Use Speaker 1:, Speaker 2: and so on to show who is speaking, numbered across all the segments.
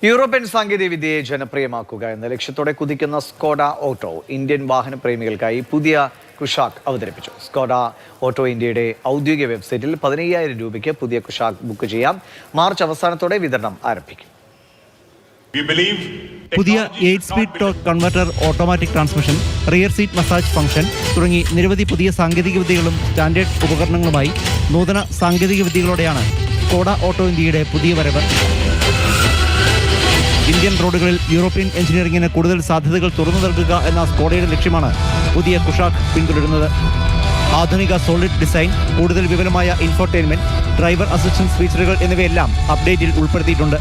Speaker 1: European സാങ്കേതികവിദ്യയെ ജനപ്രിയമാക്കുക എന്ന ലക്ഷ്യത്തോടെ കുതിക്കുന്ന സ്കോഡ ഓട്ടോ ഇന്ത്യൻ വാഹന പ്രേമികൾക്കായി പുതിയ കുഷാക്ക് അവതരിപ്പിച്ചു. സ്കോഡ ഓട്ടോ ഇന്ത്യയുടെ ഔദ്യോഗിക വെബ്സൈറ്റിൽ 15,000 രൂപയ്ക്ക് പുതിയ കുഷാക്ക് ബുക്ക് ചെയ്യാം. മാർച്ച് അവസാനത്തോടെ വിതരണം ആരംഭിക്കും.
Speaker 2: പുതിയ 8 speed torque converter, automatic transmission, rear seat massage function തുടങ്ങി നിരവധി പുതിയ സാങ്കേതികവിദ്യകളും സ്റ്റാൻഡേർഡ് ഉപകരണങ്ങളുമായി നൂതന സാങ്കേതികവിദ്യകളോടെയാണ് സ്കോഡ ഓട്ടോ ഇന്ത്യയുടെ പുതിയ വരവ്. ഇന്ത്യൻ റോഡുകളിൽ യൂറോപ്യൻ എഞ്ചിനീയറിംഗിന് കൂടുതൽ സാധ്യതകൾ തുറന്നു നൽകുക എന്ന സ്കോഡയുടെ ലക്ഷ്യമാണ് പുതിയ കുഷാക്ക് പിന്തുടരുന്നത്. ആധുനിക സോളിഡ് ഡിസൈൻ, കൂടുതൽ വിപുലമായ ഇൻഫോർടൈൻമെന്റ്, ഡ്രൈവർ അസിസ്റ്റൻസ് ഫീച്ചറുകൾ എന്നിവയെല്ലാം അപ്ഡേറ്റിൽ ഉൾപ്പെടുത്തിയിട്ടുണ്ട്.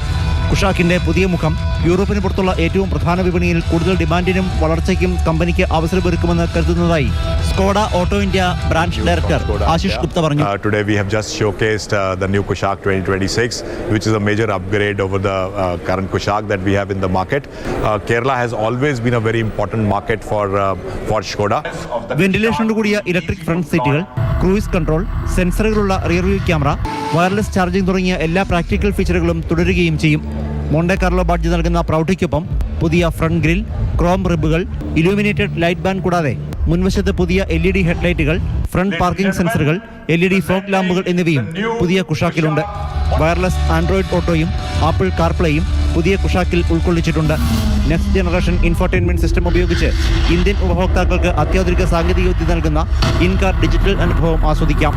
Speaker 2: കുഷാക്കിന്റെ പുതിയ മുഖം യൂറോപ്പിന് പുറത്തുള്ള ഏറ്റവും പ്രധാന വിപണിയിൽ കൂടുതൽ ഡിമാൻഡിനും വളർച്ചയ്ക്കും കമ്പനിക്ക് അവസരമൊരുക്കുമെന്ന് കരുതുന്നതായി Skoda Auto India branch director Ashish Gupta പറഞ്ഞു.
Speaker 3: Today we have just showcased the new Kushaq 2026, which is a major upgrade over the current Kushaq that we have in the market. Kerala has always been a very important market for Skoda.
Speaker 2: വെന്റിലേഷനോട് കൂടിയ electric front സീറ്റുകൾ, cruise control, സെൻസറുകളുള്ള rear view camera, wireless charging തുടങ്ങിയ എല്ലാ practical ഫീച്ചറുകളും തുടരുകയും ചെയ്യും. Monte Carlo badge നൽകുന്ന പ്രൗഢിക്കൊപ്പം പുതിയ ഫ്രണ്ട് ഗ്രിൽ, ക്രോം റിബുകൾ, ഇലൂമിനേറ്റഡ് ലൈറ്റ് ബാൻഡ് കൂടാതെ മുൻവശത്ത് പുതിയ LED ഹെഡ്ലൈറ്റുകൾ, ഫ്രണ്ട് പാർക്കിംഗ് സെൻസറുകൾ, LED ഫോഗ് ലാമ്പുകൾ എന്നിവയും പുതിയ കുഷാക്കിലുണ്ട്. വയർലെസ് ആൻഡ്രോയിഡ് ഓട്ടോയും ആപ്പിൾ കാർപ്ലേയും പുതിയ കുഷാക്കിൽ ഉൾക്കൊള്ളിച്ചിട്ടുണ്ട്. നെക്സ്റ്റ് ജനറേഷൻ ഇൻഫോർടൈൻമെന്റ് സിസ്റ്റം ഉപയോഗിച്ച് ഇന്ത്യൻ ഉപഭോക്താക്കൾക്ക് അത്യാധുനിക സാങ്കേതികവിദ്യ നൽകുന്ന ഇൻകാർ ഡിജിറ്റൽ അനുഭവം ആസ്വദിക്കാം.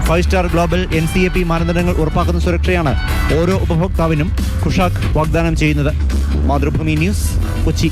Speaker 2: 5 സ്റ്റാർ ഗ്ലോബൽ NCAP മാനദണ്ഡങ്ങൾ ഉറപ്പാക്കുന്ന സുരക്ഷയാണ് ഓരോ ഉപഭോക്താവിനും കുഷാക്ക് വാഗ്ദാനം ചെയ്യുന്നത്. മാതൃഭൂമി ന്യൂസ്, കൊച്ചി.